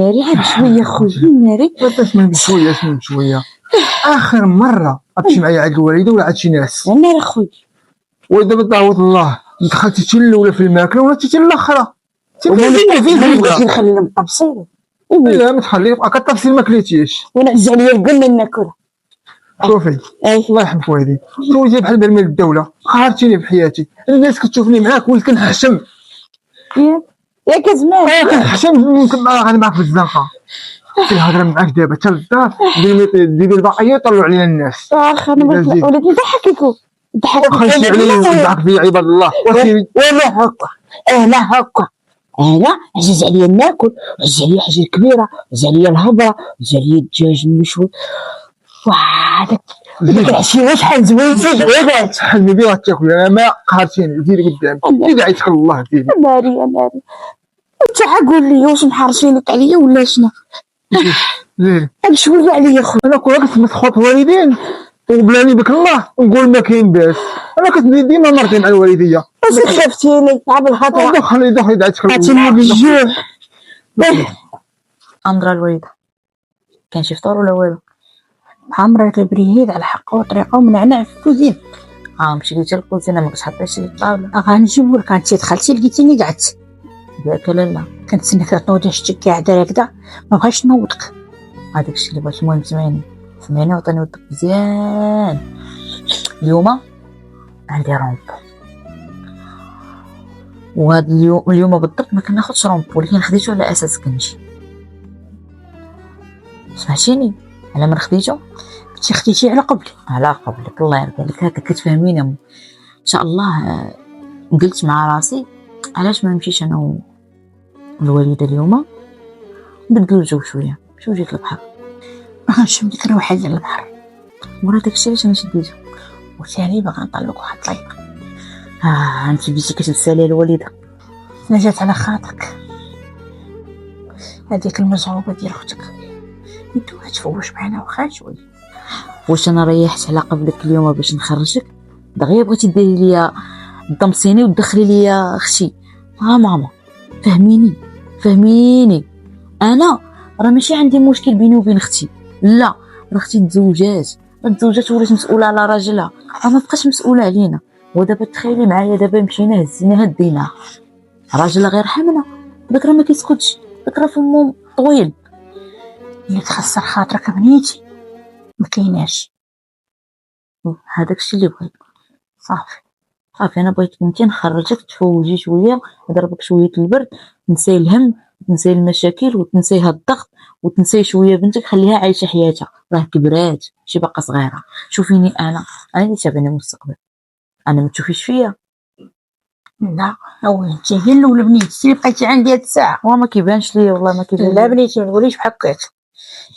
ناري غير بشويه خويا ناري. اسمع بشويه اسمع بشويه. اخر مره غتمشي معايا عند الوالده ولا عند شي ناس؟ ناري خويا. ودابا تعوض الله دخلتي حتى الاولى في الماكله ولا حتى الاخرى؟ ما بغيتش نخلينا مطبسين. لا ما تخليه يبقى كطبسي ما كليتيش ونعز عليا القله ناكلها. شوفي الله يرحم خويا زوجي بحال برميل الدوله قهرتيني في حياتي. الناس كتشوفني معاك ولكن كنحشم ياك زمان كنحشم ممكن انا معاك في الزنقه في الهضره معاك دابا حتى للدار ديري البقيه يطلعوا علينا الناس. اخر انا وليت نضحككم خلصي عليا وضحك في عباد الله ولا هكا. انا هكا انا عزيز عليا ناكل، عزيز عليا حاجه كبيره، عزيز عليا الهبره، عزيز عليا الدجاج المشوي. وهذاك العشيه شحال زوين زوين حلمي بيه غتاكل. انا ما قهرتيني ديري قدامي ديري عيطك الله ديري ناري ناري. انت عقول لي واش محرشينك عليا ولا شنو؟ ديري بشويه عليا خويا. انا كون كنت مسخوط الوالدين وبلاني بك الله نقول ما كاين باس. انا كنت ديما مرتي مع الوالديه واش خفتيني عاب الهضره دخلي عيطك عطيني بالجوع. أندرا الوالدة كان شي فطور ولا والو؟ عمرك البريهيد على حقه وطريقه ومنعنع في الكوزين. مشيتي للكوزينة ما كتحطيش الطاولة؟ غنجيبو لك. انت دخلتي لقيتيني قعدت ياك لالا كنتسناك تنوضي شتي قاعده هكذا ما بغيتش نوضك. هذاك الشيء اللي بغيت. المهم سمعيني وعطيني ودك مزيان. اليوم عندي رومبو وهاد اليوم بالضبط ما كناخدش رومبو ولكن خديتو على اساس كنجي. سمعتيني على من خديتو؟ كنتي خديتي على قبلي. على قبلك الله يرضي عليك. هكا كتفهميني ان شاء الله. قلت مع راسي علاش ما نمشيش انا والوالده اليوم نبدلو الجو شويه. شو جيت للبحر غنشم ديك الروحه ديال البحر ورا داكشي علاش انا شديتو. وثاني باغا نطلق واحد الطليقه. انت بديتي كتسالي الوالده. انا جات على خاطرك هذيك المزعوبه ديال اختك يدوها تفوش معنا وخا شويه. واش انا ريحت على قبلك اليوم باش نخرجك دغيا بغيتي ديري ليا الضمسيني وتدخلي ليا اختي؟ ماما فهميني انا راه ماشي عندي مشكل بيني وبين اختي، لا راه اختي تزوجات ولات مسؤوله على راجلها، راه ما بقاش مسؤوله علينا. ودابا تخيلي معايا دابا مشينا هزينا هدينا راجلها غير حمنا داك راه ما كيسكتش، داك راه فمو طويل. اللي تخسر خاطرك بنيتي ما كايناش. هذاك الشيء اللي بغيت. صافي انا بغيت انت نخرجك تفوجي شويه نضربك شويه البرد، تنساي الهم تنساي المشاكل وتنساي هاد الضغط وتنساي شويه بنتك خليها عايشه حياتها، راه كبرات شي باقا صغيره. شوفيني انا اللي تابعني المستقبل، انا ما تشوفيش فيا. لا او انت هي الاولى بنيتي بقيتي عندي هاد الساعه وما كيبانش ليا والله ما كيبان. لا بنيتي ما تقوليش بحال هكاك.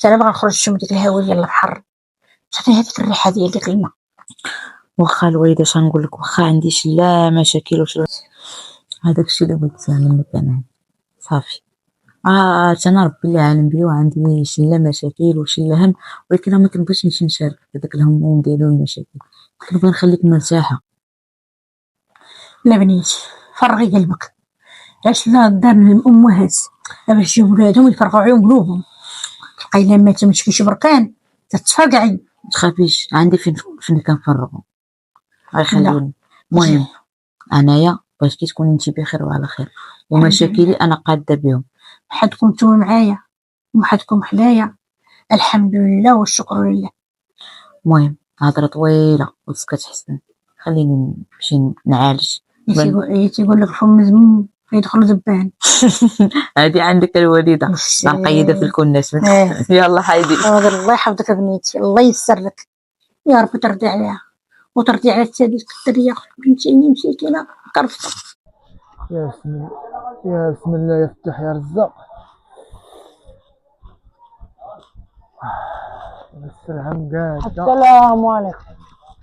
انا باغا نخرج نشم ديك الهواء ديال البحر، تعطيني هذيك الريحه ديال ديك الماء. واخا الوالده اش غنقول لك، واخا عنديش لا مشاكل وش هذاك الشيء اللي بغيت منك انا صافي. انا ربي اللي عالم بيا وعندي شي لا مشاكل وشي لا هم، ولكن ما كنبغيش نمشي نشارك هذاك الهموم ديالو والمشاكل، كنبغي نخليك مرتاحه. لا بنيتي فرغي قلبك، علاش لا دار الامهات باش يجيو ولادهم يفرغوا عليهم قلوبهم. تلقاي لما تمشي شي بركان تتفرقعي. ما تخافيش عندي فين كنفرغو غيخليوني. المهم انايا بغيتك تكوني انت بخير وعلى خير، ومشاكلي انا قاده بهم. حدكم نتوما معايا وحدكم حدايا، الحمد لله والشكر لله. المهم هضره طويله وسكت حسن، خليني نمشي نعالج. تيقول لك فم مزموم يدخل زبان. هادي عندك الوالده غنقيدها في الكناس. يلا حيدي. الله يحفظك بنيتي، الله ييسر لك يا رب، ترضي عليها وترضي على هذيك الدريه بنتي اللي مسكينه كرفته. يا بسم الله يفتح يا رزاق. السلام قاعد. السلام عليكم.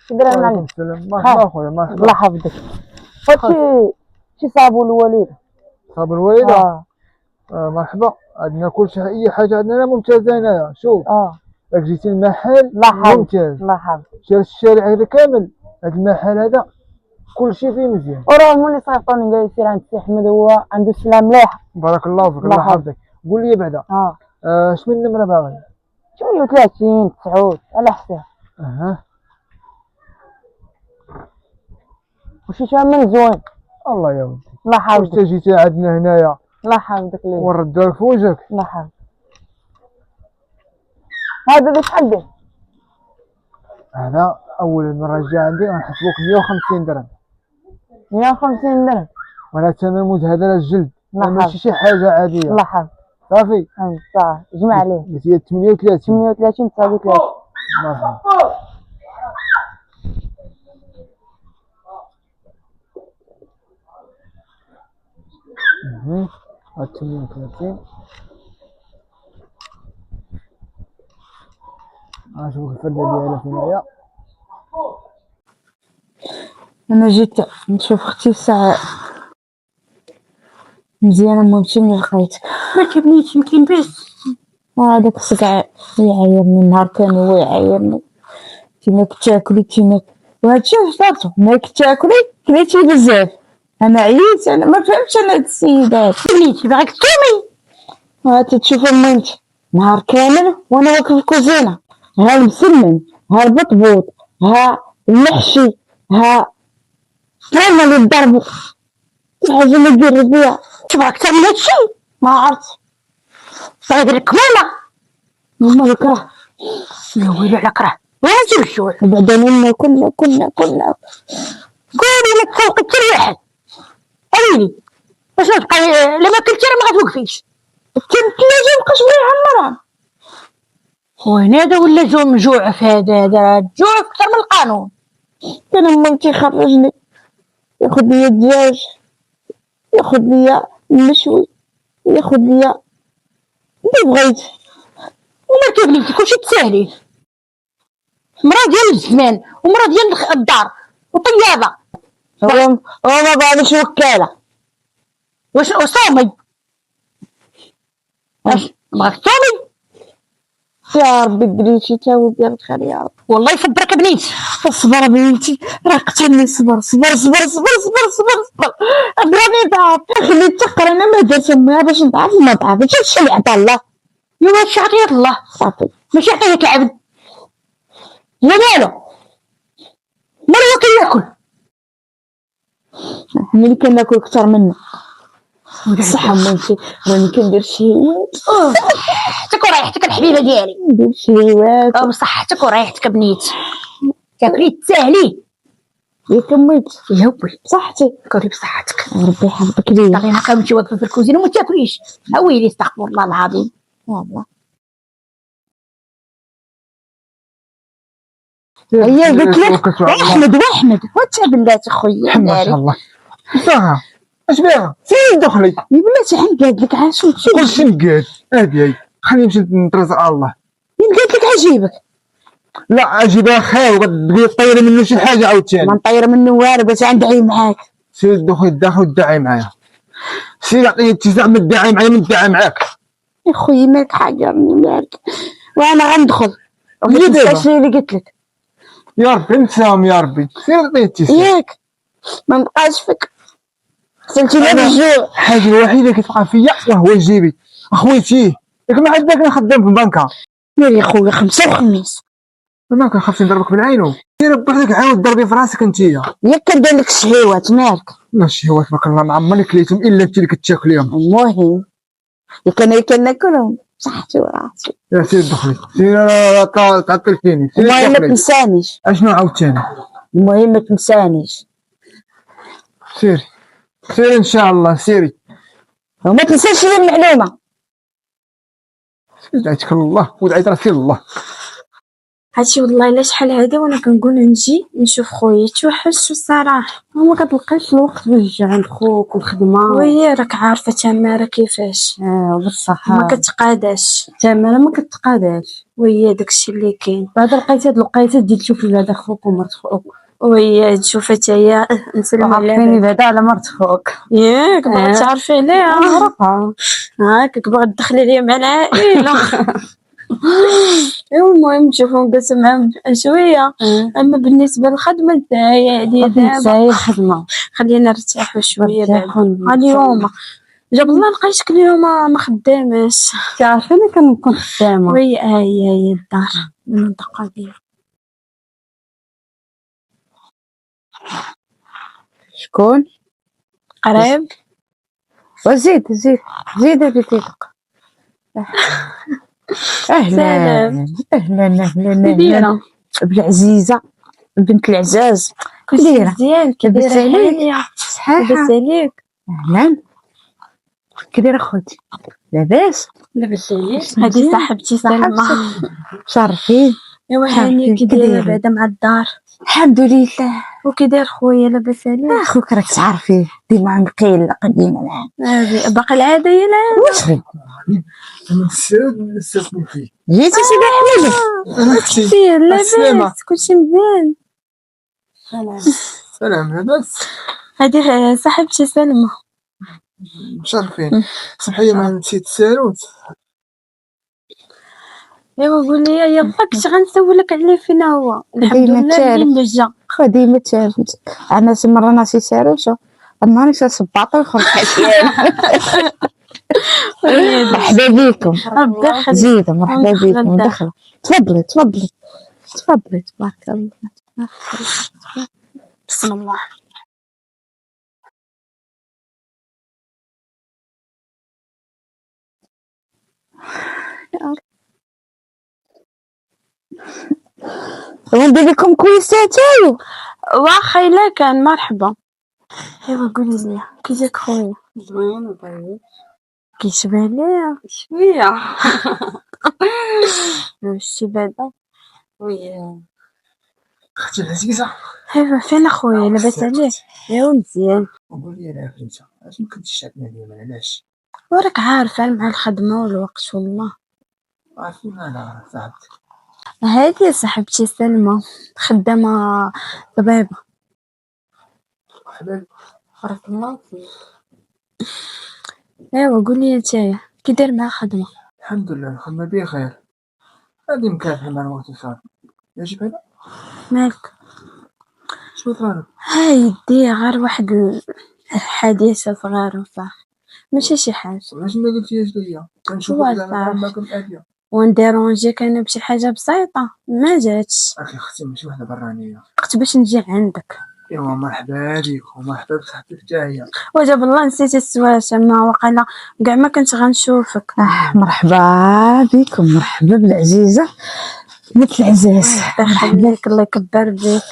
شكرا معلم. مرحبا خويا مرحبا. الله يحفظك. شي صابوا الوالده؟ صابوا الوالده؟ مرحبا. عندنا كل شيء، اي حاجه عندنا ممتازه هنايا. شوف راك جيتي المحل ممتاز، الله يحفظك. شاف الشارع هذا كامل، هذا المحل هذا كل شيء فيه مزيان. وراه هما اللي صيفطوني قال لي سير عند سي احمد، هو عنده سلام مليح. بارك الله فيك الله يحفظك. قول لي بعدا شمن النمره باغي؟ 38 9 على حساب. اها وشي ثمن زوين. الله يا ودي. الله يحفظك. واش جيتي عندنا هنايا الله يحفظك ليه ونردها في وجهك. الله يحفظك. هذا بشحال به؟ هذا اول مره جا عندي غنحسبوك 150 درهم. 150 درهم ولا ثمن مزهد على الجلد، الله ماشي شي حاجه عاديه. الله يحفظك. صافي صافي جمع عليه. قلت لي 38 38 39. مرحبا. هاد 38 غنشوف الفردة ديالها فين هي. انا جيت نشوف اختي الساعه مزيانه مامتي ملي لقيتك ما كبنيتش يمكن بس. وهذاك الساعه يعايرني النهار كامل ويعايرني كيما كتاكلي كيما وهادشي فطرتو ما كتاكلي كليتي بزاف. انا عييت انا ما فهمتش انا هاد السيدات كبنيتي باغيك تصومي. ها تشوف امي نهار كامل وانا واقف في الكوزينه ها المسمن ها البطبوط ها المحشي ها هما اللي ضربوا الحاجه اللي ندير بيها تبغى اكثر من هادشي؟ ما عرفت صاير لك ماما. ماما يكره يا ويلي على كره وين الجوع. وبعدا منا كنا قولي لك فوق التريحة أويلي باش نبقى إلا ما كلتي راه ما غتوقفيش. كنت لازم نبقى شويه عمران. وين هذا ولا جوع في هذا الجوع أكثر من القانون. كان مامتي يخرجني ياخذ لي الدجاج ياخذ لي المشوي ياخذ لي اللي بغيت. ومرتي بنيتي كلشي تساهلي. مرا ديال الزمان ومرا ديال الدار وطيابة. هو ما باغيش وكاله. واش صومي؟ واش بغاك تصومي؟ يا ربي بنيتي تا ودي بخير يا رب. والله يصبرك بنيتي. صبر بنيتي راه قتلني. صبر اضربني ضعف خليت تقرا انا ما درت امها باش نضعف ما ضعفتش. هادشي اللي عطا الله. ايوا هادشي عطية الله صافي ماشي عطية العبد. هي مالو مالو هو كياكل. ملي كناكل كثر منه الصحة مامتي راني كندير شهيوات. صحتك وريحتك الحبيبة ديالي. ندير شهيوات بصحتك وريحتك بنيتي. تاكلي تساهلي ياك ميت يا وي بصحتي. كلي بصحتك. ربي يحفظك ليا. طالعين هكا وانتي واقفة في الكوزينة وما تاكليش. ويلي استغفر الله العظيم. والله هي قلت لك احمد وانت بلاتي خويا ما شاء الله. ساعة اش بيها فين دخلي يا بلاتي عنقاد لك عاشو كلشي نقاد. هادي خليني نمشي نطرز على الله. قالت لك عجيبك. لا عجيبها خير وغتبغي طيري منه شي حاجه عاوتاني. ما نطير منه والو بس غندعي معاك. سير دخل الداخل ودعي معايا. سير عطيني اتساع من الدعاء معايا من الدعاء معاك. يا خويا مالك حاجرني مالك وانا غندخل. ما تنساش اللي قلت لك. يا ربي نساهم يا ربي. سير عطيني اتساع ياك ما نبقاش فيك قتلتيني بالجوع. الحاجه الوحيده اللي كتبقى فيا وهو جيبي اخويتي. ياك ما عندك نخدم في البنكه. يا خويا خمسة وخميس ما كنخافش نضربك بالعين. سير بوحدك عاود ضربي في راسك انتيا. ياك كندير لك الشهيوات مالك. ماشي هو تبارك الله ما عمرني كليتهم الا انت اللي كتاكليهم. المهم ياك انا كناكلهم صحتي وراسي. يا سير دخلي سير تعطلتيني. سير المهم ما تنسانيش. اشنو عاوتاني؟ المهم ما تنسانيش. سيري سيري ان شاء الله سيري وما تنساش لي المعلومه. دعيتك الله ودعيت راسي الله. هادشي والله الا شحال هذا وانا كنقول نجي نشوف خويا توحشت الصراحه. ما كتلقاش الوقت باش تجي عند خوك والخدمه. وهي راك عارفه تماره كيفاش. بالصحه ما كتقاداش تماره ما كتقاداش. وهي داكشي اللي كاين. بعد لقيت هاد الوقيته تجي تشوفي بعدا خوك ومرت خوك. وهي تشوف حتى هي نسلم عليها. عرفيني بعدا على مرت خوك. ياك باغا تعرفي عليها. نعرفها هاكاك باغا تدخلي ليا مع العائله. المهم نشوفو نقسم معاهم شويه. اما بالنسبه للخدمه نتاعي هادي دابا نساي الخدمه خلينا نرتاحوا شويه بعد اليوم. جاب الله لقيتك اليوم ما خداماش. تعرفي انا كنكون خدامه. وي هي الدار من الدقه ديالي. شكون قريب وزيد بيتك. اهلا كبيرة بالعزيزه بنت العزاز. كلشي مزيان كدايره حاليا صحيحه لاباس عليك؟ اهلا كدايره خوتي؟ لاباس لاباس عليك؟ هادي صاحبتي سلمى. شرفين. ايوا هاني كي دايره بعدا مع الدار؟ الحمد لله. وكي داير خويا لاباس عليك؟ اخوك راك تعرفيه ديما نقيل قديمه معاه. باقي العاده هي العاده. واش غير انا السيد استثني فيه. جيتي سيدي حميد؟ كيفاه لاباس؟ كلشي مزيان. سلام لاباس. هادي صاحبتي سلمى. مشرفين. صحيه ما نسيت الساروت. ايوا قول لي يلا كنت غنسولك عليه فين هو. الحمد لله اللي جا. ديما تعرفت انا مرة ناسي ساروته النهار صباطه وخرج حكيان. مرحبا بكم. ربي يخليك. زيدوا مرحبا بكم. دخلوا تفضلي تبارك الله. بسم الله. وندير لكم كويسات. واخا الا كان مرحبا. ايوا قولي لي كي جاك خويا؟ زوين وطيب. كيشبه ليا شويه. واش بعدا؟ وي اختي العزيزه. ايوا فين اخويا لاباس عليه؟ ايوا مزيان. قولي لي انت علاش ما كنتش عندنا اليوم؟ علاش؟ وراك عارفه مع الخدمه والوقت والله. عارفين انا صاحبتي. هادي صاحبتي سلمى خدامه طبيبه. مرحبا. بارك الله فيك. ايوا قولي نتايا كي داير مع الخدمه؟ الحمد لله الخدمه بخير. هادي مكافحه مع الوقت الصعب. يجب هذا. مالك؟ شو طالب؟ هايدي غير واحد الحادثه صغيره صح ماشي شي حاجه. علاش ما قلتيهاش ليا؟ كنشوفك زعما ما كنت اديه. ونديرونجيك انا بشي حاجه بسيطه ما جاتش. اخي اختي ماشي وحده برانيه. وقت باش نجي عندك. ايوا مرحبا بك ومرحبا بصاحبتك حتى هي. وجاب الله نسيت السواسه ما وقيلا كاع ما كنت غنشوفك. مرحبا بكم. مرحبا بالعزيزه مثل العزاز. يخليك الله يكبر بك.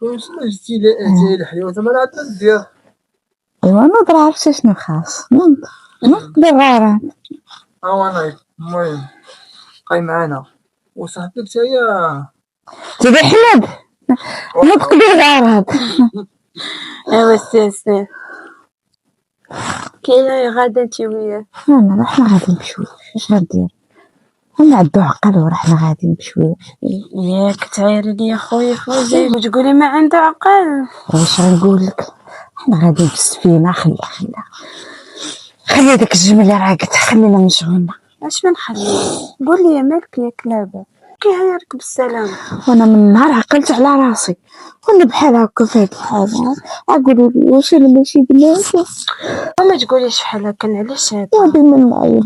واش ما جيتي لا الحيوه زعما راه تدير. ايوا نضر عرفتي شنو خاص نضر غير انا المهم بقاي معانا وصاحبتك حتى هي. سيدي حمد نطق بالغرض. ايوا سي كاينه غادا انتي وياه؟ انا رحنا غادي بشويه. اش غندير انا عندو عقل ورحنا غادي بشويه. ياك تعايري لي يا خويا خويا وتقولي ما عنده عقل. واش غنقول لك حنا غادي بالسفينه. خلي داك الجمل اللي راقد خلينا مشغولنا. اش ما نخلي؟ قول لي مالك يا كلابه كيعايرك بالسلامه؟ وانا من نهار عقلت على راسي وانا بحال هكا في هاد الحاجه. اقولوا لي واش انا ماشي بناتي؟ وما تقوليش بحال هكا علاش هذا؟ غادي من معايا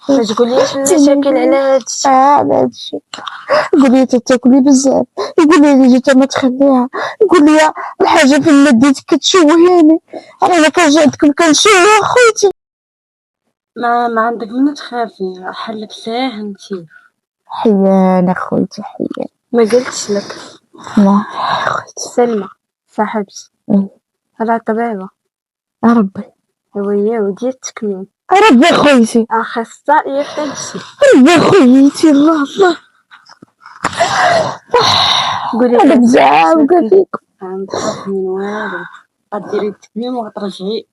ما تقوليش المشاكل على هادشي. على هادشي. يقول لي تاكلي بزاف. يقول لي جيت ما تخليها. يقول لي الحاجه في مديتك كتشوهيني. انا كنجيتكم كنشوه خوتي. ما عندك من تخافي حل بساه انتي. حيان اخوتي حيان. ما قلتش لك لا خوتي سلمى صاحبتي راه طبيبه. ربي ويا وديال التكميم. ربي خويتي اخصائيه في هادشي. ربي خويتي الله قولي انا مزعوقه فيكم. نخاف من والو. غديري التكميم وغترجعي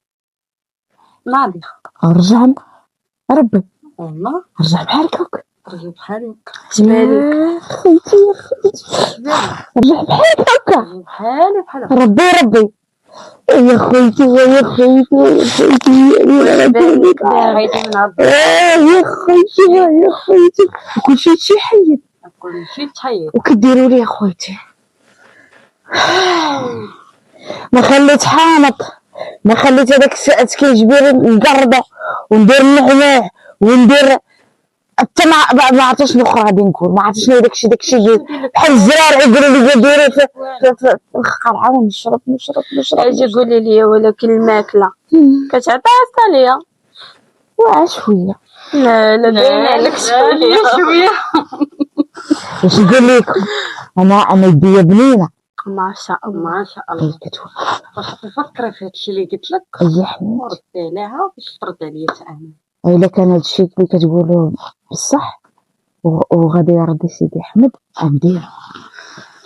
ناضيه. رجع ربي والله رجع بحالك رجعي بحالك. شبالك خويتي يا خويتي رجع بحالك هكا. بحالي ربي يا خويتي يا خويتي يا خويتي كلشي تيحيد وكديروا لي خويتي. ما خليت حامض ما خليت هذاك كيجبر نقرضو وندير النعناع وندير حتى ما عرفتش شنو اخرى غادي نقول، ما عرفتش شنو داكشي بحال الزرار يقولوا لي ديري في القرعه ونشرب. اجي قولي لي ولكن الماكله كتعطيها الصاليه شويه. لا باين عليك شويه. واش نقول لكم، انا يديا بنينه ما شاء الله. واش تفكري في هادشي اللي قلت لك؟ اي حمد ردي عليها باش ترد عليا انا. الا كان هادشي اللي كتقولوا بصح وغادي يرضي سيدي احمد غندير.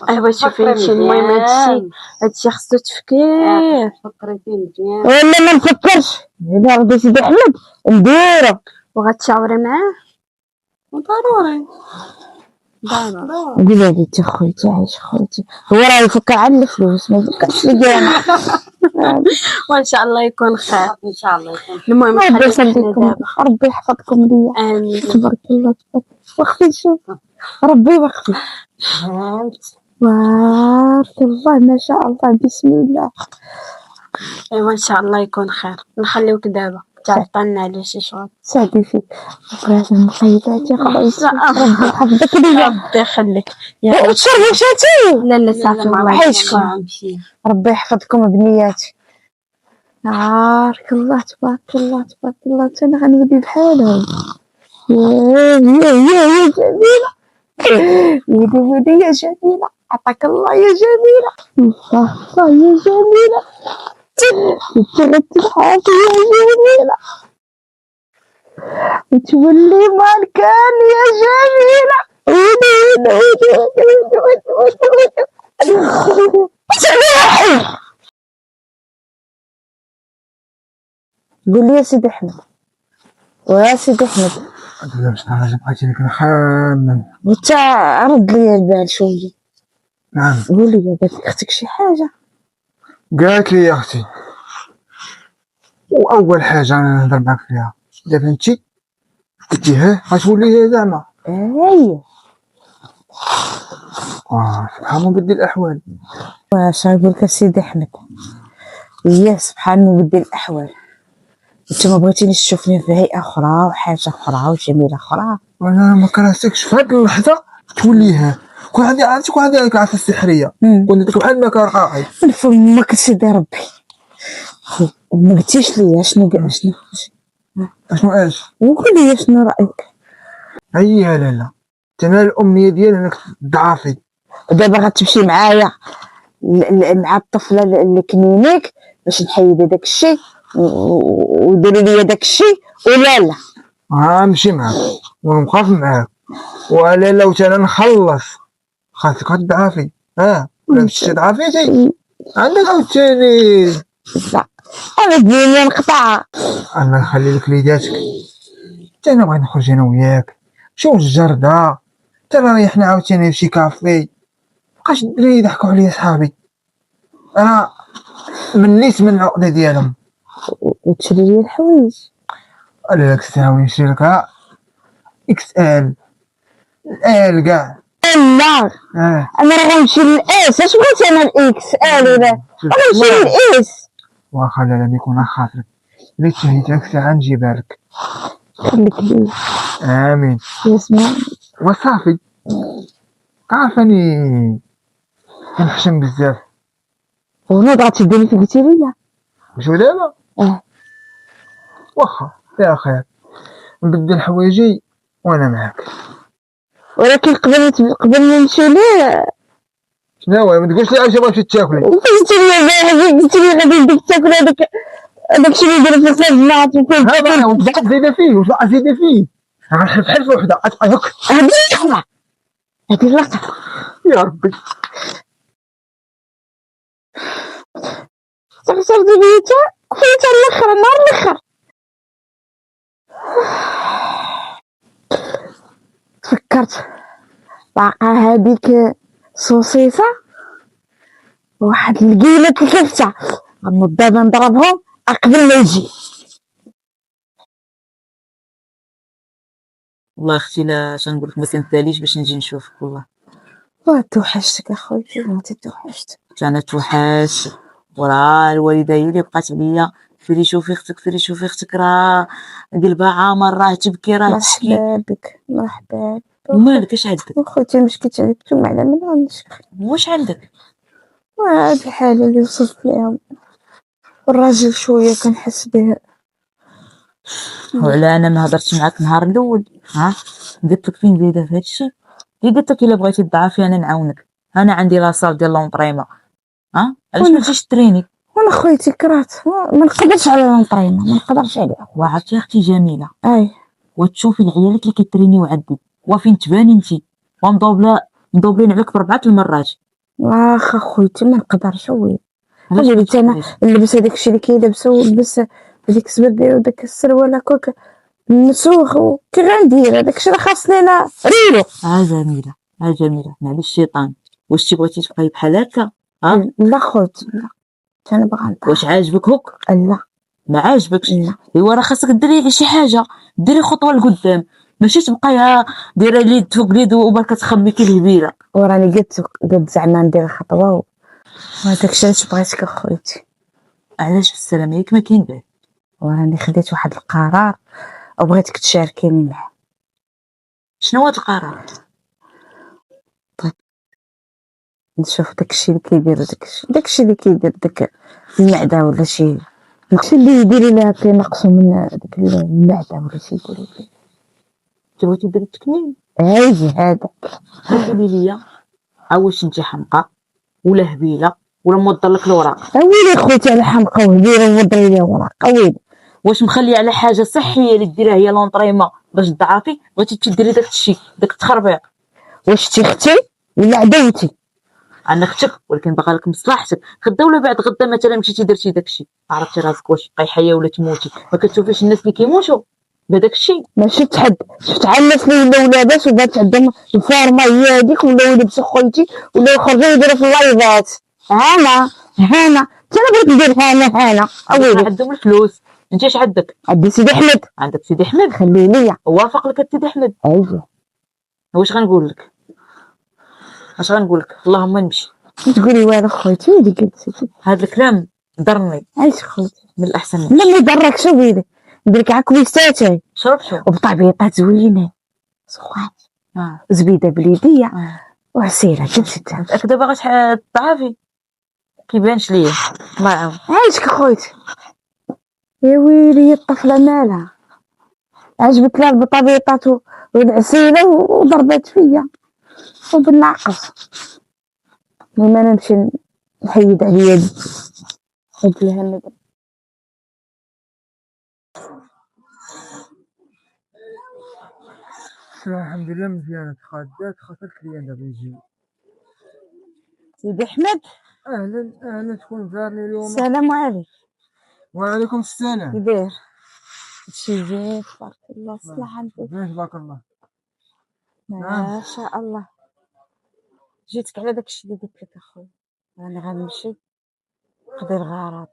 ايوا شوفي هادشي المهم، هادشي خصو تفكير. فكري فيه مزيان ولا ما نفكرش، الا رضي سيدي احمد نديرو. وغتشاوري معاه ضروري. قولي لي انت خويتي عايش خويتي، هو راه يفكر على الفلوس ما يفكرش فيا انا. وان شاء الله يكون خير. ان شاء الله يكون. المهم ربي خلينا يخليكم، دابا. ربي يحفظكم ليا. امين. تبارك الله تبارك. واختي شوف ربي واختي تبارك الله ما شاء الله بسم الله. ايوا ان شاء الله يكون خير. نخليوك دابا تعطلنا على شي شغل. سعدي فيك لازم نخيلات يا خويا. ربي يحفظك ليا. ربي يخليك. وتشربوا شاتي؟ لا صافي الله عايشكم. ربي يحفظكم بنياتي. تبارك الله تبارك الله تبارك الله. انا غنولي بحالهم. يا جميلة ودي يا جميلة، عطاك الله يا جميلة. الله يا جميلة تغطي الحافي يا جميلة وتولي مالكان يا جميلة. قول لي يا سيدي احمد، ويا سيدي احمد باش نعرف بقيتي لك نخمم. وانت رد لي البال شويه. نعم. قولي يا قالت لك اختك شي حاجه؟ قالت لي يا اختي، واول حاجه انا نهضر معاك فيها دابا انت قلتي ها غتولي هي زعما. اييه سبحان مبدل الاحوال. واش نقول لك سيدي احمد، هي سبحان مبدل الاحوال. انت ما بغيتينيش تشوفني في هيئه اخرى وحاجه اخرى وجميله اخرى. وانا ما كرهتكش في هاد اللحظه توليها. كون عندي عرفتي كون عندي العافيه السحريه كنت بحال ما كان قاعد من فمك سيدي ربي. وما قلتيش لي شنو اش وقول لي شنو رايك. هيا لالا انا الامنيه ديالي انك تضعفي. دابا غتمشي معايا مع الطفله الكلينيك باش نحيد داك الشيء وديروا لي داك الشيء ولا لا؟ نمشي معاك ونبقى معاك ولا لو انا نخلص خاصك تضعفي. ولا مشيتي ضعفيتي عندك عاوتاني. لا انا الدنيا نقطع. انا نخلي لك ليداتك. حتى انا بغيت نخرج انا وياك نمشيو للجردة، حتى ريحنا عاوتاني فشي كافي. مابقاش الدراري يضحكوا عليا صحابي. انا منيت من العقده ديالهم. وتشري لي الحوايج. قال لك تساوي نشري لك اكس ال كاع. لا انا راه غنمشي للاس. اش بغيت انا الاكس ال ولا غنمشي للاس. واخا لا يكون خاطرك اللي تشهيتك ساعه نجيبها لك. خليك لي. امين. يسمع وصافي. عارفاني كنحشم بزاف. ونوض غتشدني في قلتي ليا شو دابا؟ واخا يا خير نبدل حوايجي وانا معاك. ولكن قبل ما نمشيو ليه شنو هو؟ ما تقولش لي عاوتاني بغيتي تاكلي. قلت لي غادي نديك تاكل هذاك الشيء اللي يدير في الصباط هذا وبقى زايده فيه وبقى زايده فيه. غنحلف حلفه وحده هاك. هذه اللقطه يا ربي صرت بيتا فيتا الاخر النهار الاخر. تفكرت باقا هذيك صوصيصه واحد القيله كفتة غنوض دابا نضربهم قبل ما يجي. والله اختي لا شنقول لك ما تنساليش باش نجي نشوفك. والله توحشتك اخويا. انت توحشت. انا توحش وراه الوالده هي اللي بقات عليا فيري شوفي اختك راه قلبها عامر، راه تبكي راه تشكي. مرحبا بك مرحبا. ومالك اش عندك؟ وخوتي مشكيت عليك نتوما على من غنشكي. واش عندك؟ وهاد الحالة اللي وصلت ليها الراجل شوية كنحس به. وعلى انا ما هضرتش معاك النهار الاول، ها قلت لك فين زايده في هذا الشيء، اللي قلت لك الا بغيتي تضعفي انا نعاونك، انا عندي لاصال ديال لونطريما، ها علاش ما تجيش تريني؟ وانا خويتي كرهت ما نقدرش على الانطريمه، ما نقدرش عليها. وعرفتي اختي جميله اي وتشوفي العيالات اللي كيترينيو عندك وفين تباني انتي ومضوبلين عليك بربعه المرات. واخا خويتي ما نقدرش. وي علاش قولي ما لي انا تقدريش؟ نلبس هذاك الشيء اللي كيلبسو ونلبس هذيك السبردة وداك السروال هكاك مسوخ كي غندير هذاك الشيء راه خاصني انا ريلو. جميله جميله معليش الشيطان، واش تبغيتي تبقاي بحال هكا؟ لا خوتي لا، انا باغا نطلع. واش عاجبك هوك؟ لا ما عاجبكش؟ لا ايوا راه خاصك ديري على شي حاجه، ديري خطوه لقدام، ماشي تبقاي دايره اليد فوق اليد وبرك تخمي كي الهبيله. وراني قلت زعما ندير خطوه وهذاك الشيء علاش بغيتك اخويتي. علاش بالسلامه ياك ما كاين باه؟ وراني خديت واحد القرار وبغيتك تشاركيني معاه. شنو هو القرار؟ نشوف داكشي اللي كيدير داكشي اللي كيدير داك المعده ولا شي داكشي اللي يدير لها كينقصوا من داك المعده ولا شي يقولوا فيه. تبغيتي ديري التكميم؟ هاي هذا قولي لي واش انت حمقى ولا هبيله ولا موضر لك الوراق؟ ويلي خوتي على حمقى وهبيره ومضري لي وراق. ويلي واش مخليه على حاجه صحيه اللي ديرها هي لونطريما باش تضعفي؟ بغيتي تديري داك الشيء داك التخربيق؟ واش تي اختي ولا عداوتي؟ انا اختك ولكن باغا لك مصلحتك، غدا ولا بعد غدا مثلا مشيتي درتي داك الشيء، عرفتي راسك واش بقاي حيه ولا تموتي. ما كتشوفيش الناس اللي كيموتوا بهذاك الشيء؟ ماشي تحد شفت عالناس اللي ولاو لاباس وبات عندهم الفورمه هي هذيك ولاو يلبسوا خويتي ولاو يخرجوا يديروا في اللايفات. هانا انا بغيت ندير هانا ويلي عندهم الفلوس. انت اش عندك؟ عندي سيدي احمد. عندك سيدي احمد؟ خليه ليا. وافق لك سيدي احمد؟ ايوا واش غنقول لك؟ اللهم نمشي. ما تقولي والو خويتي ودي قلتي هذا الكلام ضرني. عايش خويتي من الاحسن لا نمشي. ما يضركش. ويلي ندير لك عكويساتي شرب شو وبطبيطات زوينه سخوان زبيده بليديه وعسيره قلتي هكذا باغا تضعفي كيبانش ليا. الله يعاون. عايشك خويتي. يا ويلي الطفله مالها عجبت لها البطابيطات والعسيله وضربت فيا وبالناقص. المهم انا نمشي نحيد عليا يدي قلت لها النبي. الحمد لله مزيانه تخدات خاطر الكليان دابا يجيو. سيدي احمد اهلا شكون زارني اليوم؟ السلام عليكم. وعليكم السلام. كي داير؟ هادشي زين تبارك الله. صلاح عليك. تبارك الله. ما شاء الله. جيتك على داكشي اللي قلت لك اخويا، راني غنمشي نقضي الغرض.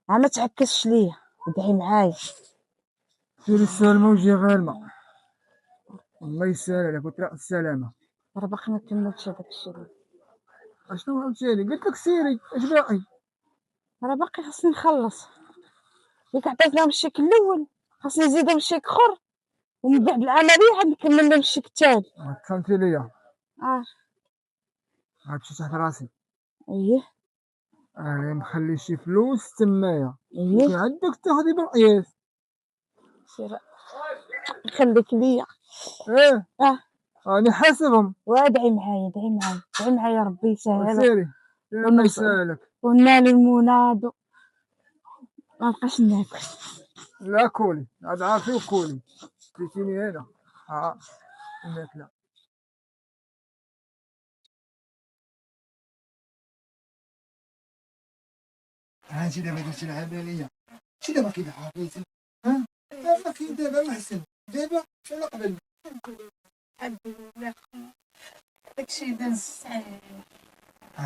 ما تعكسش ليا ادعي معايا. سيري السلامة وجهي غالمة. الله يسهل عليك وترى السلامة. راه باقي ما كملتش داكشي. اشنو عاوتاني قلت لك سيري اش باقي؟ راه باقي خاصني نخلص. ياك عطيتنا بالشيك الاول خاصني نزيدو بالشيك اخر ومن بعد العمليه عاد نكمل بالشيك الثاني. فهمتي ليا؟ هادشي تحت راسي. اييه انا مخلي شي فلوس تمايا. اييه عندك تاخدي بالقياس. سير خليك ليا. راني حاسبهم. وادعي معايا ادعي معايا ربي يسهل. سيري الله يسهلك. ونال المناد ما بقاش ناكل. لا كولي عاد عافي وكولي. جيتيني هنا الماكلة. هانتي دابا درتي العملية شي دابا كاين عافيتي. ما كاين دابا محسن دابا ولا قبل؟ الحمد لله داكشي داز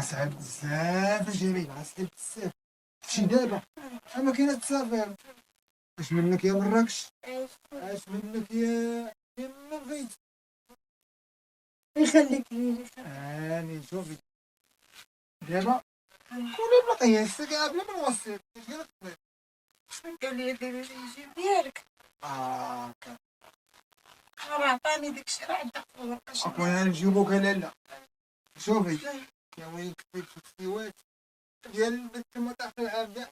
صعيب بزاف جميل صعيب بزاف. شي دابا ما كاينه تسافر. اش منك يا مراكش؟ اش منك يا بغيت يخليك لي. هاني شوفي دابا كوني بقية الساعة بلا ما نوصل قال لي ديري لي الجيب ديالك راه عطاني داكشي راه عندك في الورقه اخويا نجيبوك لالا شوفي يا وين كتبت في السواد ديال البنت المطاح العام كاع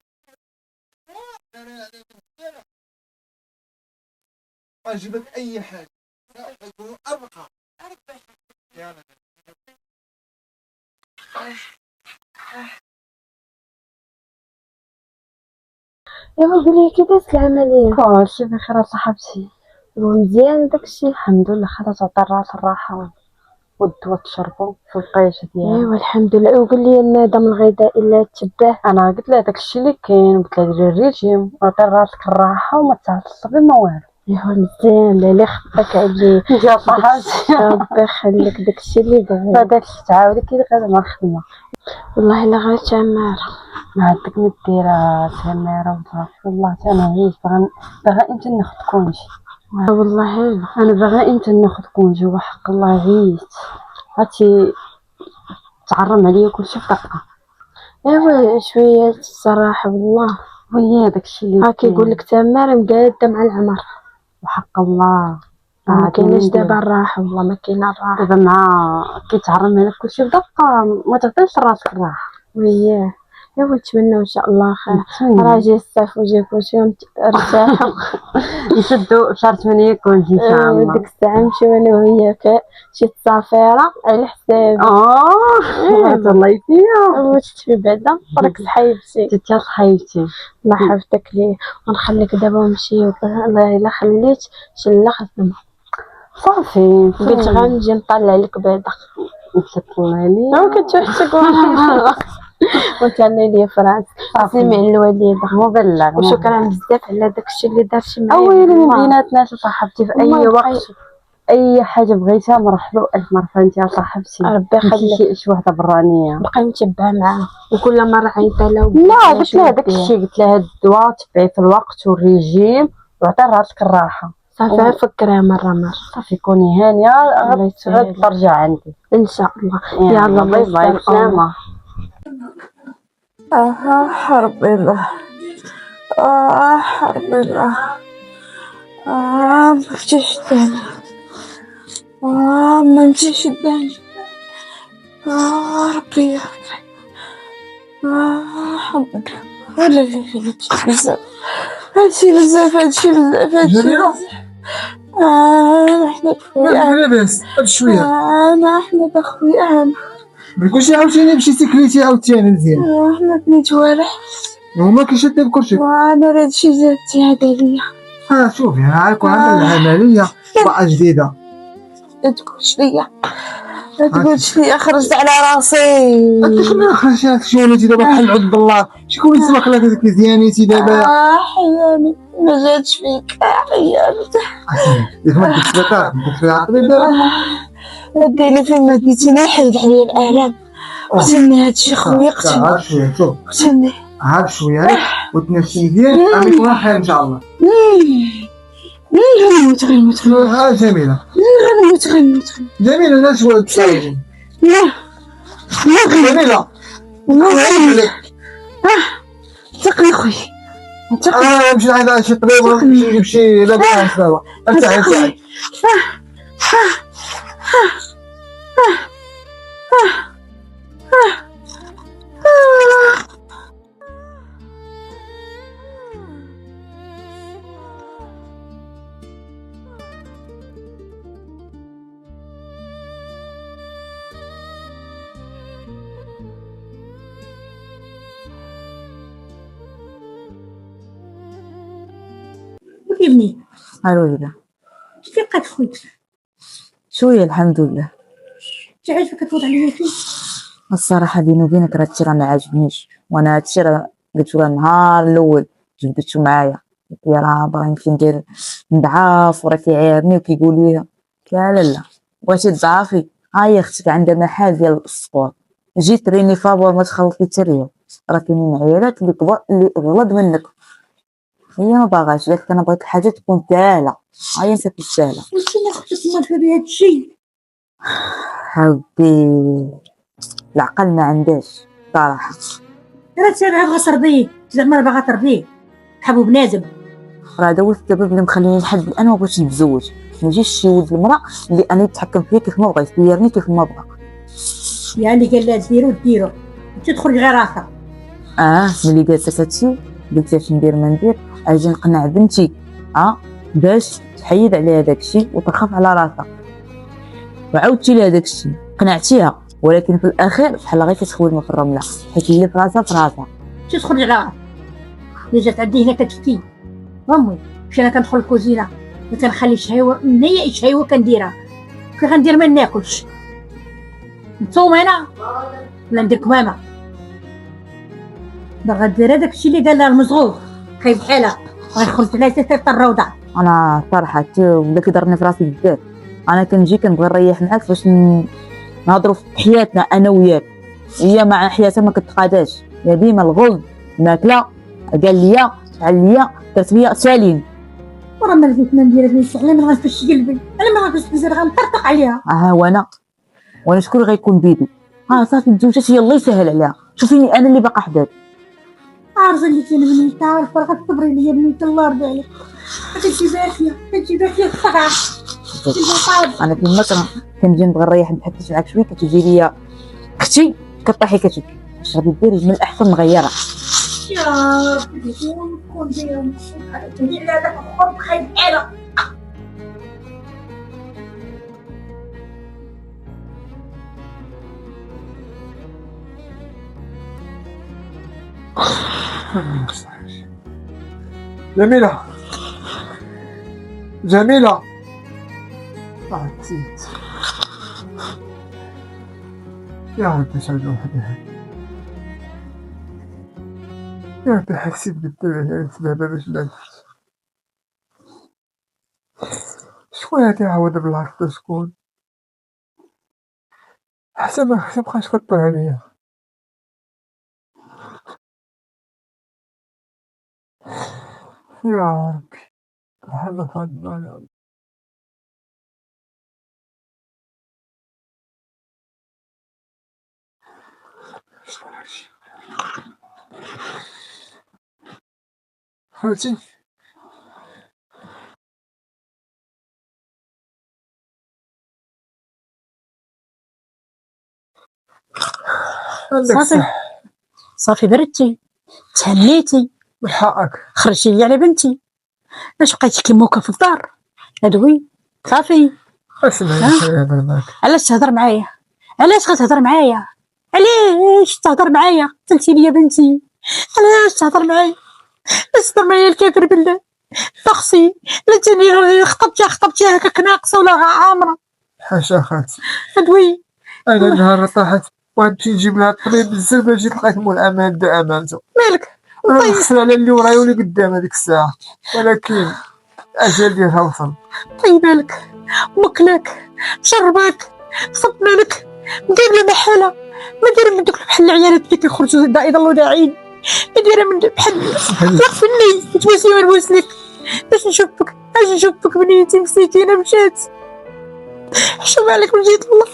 اجيبك اي حاجه يكون ارقى يلا ايوا قولي كي دازت العمليه؟ كلشي بخير صاحبتي، مزيان داكشي؟ الحمد لله خلاص عطى الراس الراحه والدواء تشربو في القيشه ديالو. ايوا الحمد لله. وقول لي النظام الغذائي اللي تباه؟ انا قلت لها داكشي اللي كاين، قلت لها ديري الريجيم وعطي راسك الراحه وما تعصبي ما والو. ايوا مزيان. لا لا خطاك عليا يا صاحبتي ربي يخليك داكشي اللي بغيت. هذاكشي تعاودي كي غادا مع الخدمه والله الا غير تماره ما عندك ما ديرها تماره وصافي. والله انا عييت باغا امتى ناخد كونجي. والله انا باغا امتى ناخد كونجي وحق الله عييت. هاتي تعرم عليا كلشي في دقه. ايوا شويه الصراحه والله. وهي داكشي اللي ها كيقول لك تماره مقاده مع العمر وحق الله ما كايناش دابا الراحه والله ما كاينه الراحه دابا مع كيتعرم عليك كلشي بدقه ما تعطيش راسك الراحه. وياه. ايوا نتمنى ان شاء الله خير. راه جا الصيف وجا كلشي ارتاحوا نسدو شهر 8 كونجي ان شاء الله. ديك الساعه نمشيو انا وياك شي تصافيره على حسابي. بارك الله فيا وتشفي بعدا راك صحيبتي. انت صحيبتي الله يحفظك ليا ونخليك دابا ونمشيو. الله الا خليت شله خدمه صافي قلت غنجي نطلع لك بعدا. تطلع لي كتوحشك والله وتعني لي فرانس سمع الوالده مبلغ. وشكرا بزاف على داكشي اللي درتي معايا. اويلي من بيناتنا صاحبتي في اي وقت اي حاجه بغيتها مرحبا والف مرحبا. انت يا صاحبتي ربي يخليك. شي وحده برانيه بقى متبعه معاه وكل مره عيطت لها. لا قلت لها داكشي، قلت لها الدواء تبعي في الوقت والريجيم وعطي راسك الراحه صافي فكرها مره صافي كوني هانيه غادي ترجع عندي ان شاء الله. يلا باي باي سلامه. حرب الله حرب الله ما تشدني ما تشدني ربي يا حرب ولا هادشي بزاف هادشي بزاف احنا لاباس هاد شويه انا احمد اخويا كلشي عاوتاني مشيتي كليتي عاوتاني مزيان احنا بني توالح وما كيشد بكلشي. وانا هادشي جاتي هذا ليا شوفي انا غنكون عامل العمليه بقى جديده لا تقولش ليا خرجت على راسي. خلينا خرجت شونيتي دابا بحال عبد الله شكون اللي تبارك الله فيك زيانيتي دابا حياني ما جاتش فيك حياني ديك ما ديك السبيطار ديك العقل دابا ديري فين ما ديتي نحيد عليا الالم قتلني هادشي خويا قتلني عاد شويه شوف قتلني عاد شويه وتنفسي مزيان غادي يكون خير ان شاء الله. غنموت جميله غنموت جميله لا شويه تصاوبي لا جميله تقني خويا نمشي نعيط شي طبيب ونمشي نجيب شي لاباس دابا ارتاحي ابني الوالده كيف بقات خويا شويه الحمد لله. عجبك توضع ليا فيه الصراحه بيني وبينك راه الشيء ما عاجبنيش وانا هادشي راه قلتو النهار الاول جبدتو معايا قلت لي راه باغي نمشي ندير نضعف وراه كيعيرني وكيقول لي لا بغيتي تضعفي ها هي اختك عندها محل ديال السبور جي تريني فابور ما تخلطي حتى ريال راه كاينين عيالات اللي غلط منك هي ما باغاش قالت انا بغيت حاجه تكون ساهله ها هي انت ساهله. واش انا خفت ما تفهمي هادشي حبي العقل ما عندهاش صراحه انا تبعها بغا تربيه، زعما باغا تربيه حبوب بنادم. راه هذا هو السبب اللي مخليني لحد الان ما بغيتش نتزوج. ما نجيش شي ولد المراه اللي انا نتحكم فيه كيف ما بغا، يديرني كيف ما بغا. يعني قال لها ديرو انت تخرج غير راسها. ملي قالت هادشي قلت اش ندير ما ندير، اجي نقنع بنتي باش تحيد على هذاك الشيء وتخاف على راسها. وعاودتي لها داك الشيء قنعتيها، ولكن في الاخير بحال غير كتخويم في الرمله، حيت اللي في راسها في راسها. انت تخرج على راسها. اللي جات عندي هنا كتبكي امي، مشي انا كندخل الكوزينه ما كنخليش نيا شهيوه كنديرها. كي غندير ما ناكلش نتوما هنا ولا ندير كمامه. باغا دير هذاك الشيء اللي قال لها المزغوط خايب بحالها غيدخل ثلاثه الروضه. انا صراحه ولا كيضرني في راسي بزاف. انا كنجي كنبغي نريح معاك باش نهضروا في حياتنا انا وياك، هي مع حياتها ما كتقاداش، هي ديما الغلط ماكله. قال لي فعل لي درت بيا سالين. وراه ما لقيت ما ندير هذا الشيء. ما غنفش قلبي، انا ما غنفش نزيد غنطرطق عليها. وانا شكون غيكون بيدي؟ صافي تزوجت، هي الله يسهل عليها. شوفيني انا اللي باقا حداك. عارفه اللي كاين بنيتي، عارفه غتصبري ليا بنيتي الله يرضي عليك. كنتي باكيه الصغار. انا كيما كنجي نبغي نريح نتحدث معاك شويه كتجي ليا اختي كطيحي كتبكي. اش غادي ديري؟ من الاحسن نغيرها. يا ربي نكون دايره على هذاك الخرب خايب بحالها. جميلة نسيت. يا ربي سعد وحدها، يا ربي حسيت بالدنيا دابا باش نعيش. شكون هادي عاود بالعرض؟ شكون حتى ما بقاش كطلع عليا. يا ربي بحال هاد خالتي. صافي بردتي تهنيتي من حقك خرجتي لي على بنتي. اش بقيتي كي موكا في الدار ادوي صافي. اسمعي هضر معاك. علاش تهضر معايا؟ علاش غتهضر معايا؟ علاش تهضر معايا؟ قتلتي لي بنتي. علاش تهضر معايا؟ علاش تهضر معايا الكافر بالله؟ اختي لا تاني خطبتيها هكاك ناقصه ولا عامره. حاشا خالتي. ادوي انا نهار طاحت وغنمشي نجيب لها الطبيب بالزربه جيت لقيت مول امان دا امانته. مالك؟ طيب نحسن على اللي ورايا واللي قدام هذيك الساعه، ولكن الاجل ديالها وصل. طيب بالك مكلاك شرباك صبنا لك مقابله بحالها. ما دايره من دوك بحال العيالات اللي كيخرجوا يضلوا داعين. ما دايره من بحال لقفني تواسي ونبوسلك باش نشوفك. اجي نشوفك بنيتي مسكينه مشات. شوف عليك من جهه الله.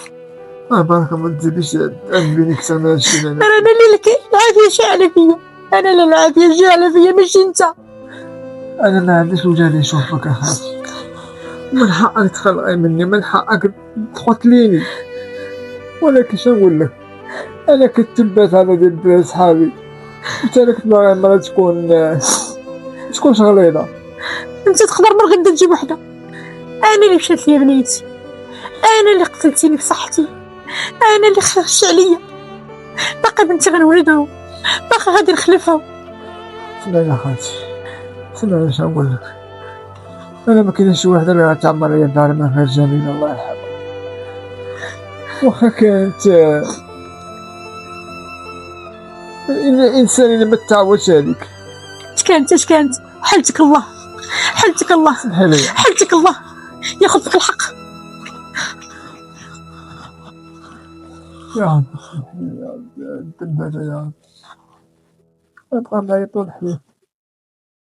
بارك الله ما تزيديش تأنبيني اكثر من هادشي. انا اللي لك العافيه شاعله فيا، انا اللي العافيه شاعله فيا ماشي انت. انا ما عنديش وجه نشوفك اخاتي، من حقك تخلعي مني، من حقك تقتليني، ولكن شنقول لك انا كنت تبات على ديال الدراري صحابي، انت كنت باغي مرة تكون شغليضه. انت تقدر من غدا تجيب وحده. انا اللي مشات ليا بنيتي، انا اللي قتلتيني بصحتي، انا اللي خرجت عليا. باقي بنتي غنولدها، باقي غادي نخلفها. سمعني اخاتي، سمعني اش نقول لك. انا ما كاينش شي وحده اللي غتعمر ليا الدار من غير جميله الله يرحمها. واخا كانت الانسان اللي ما تعودش عليك. اش كانت حلتك الله، حلتك الله، سمحي لي، حلتك الله ياخذ فيك الحق. يا رب سمحي لي يا رب، انت يا رب ابقى معايا طول حياتي.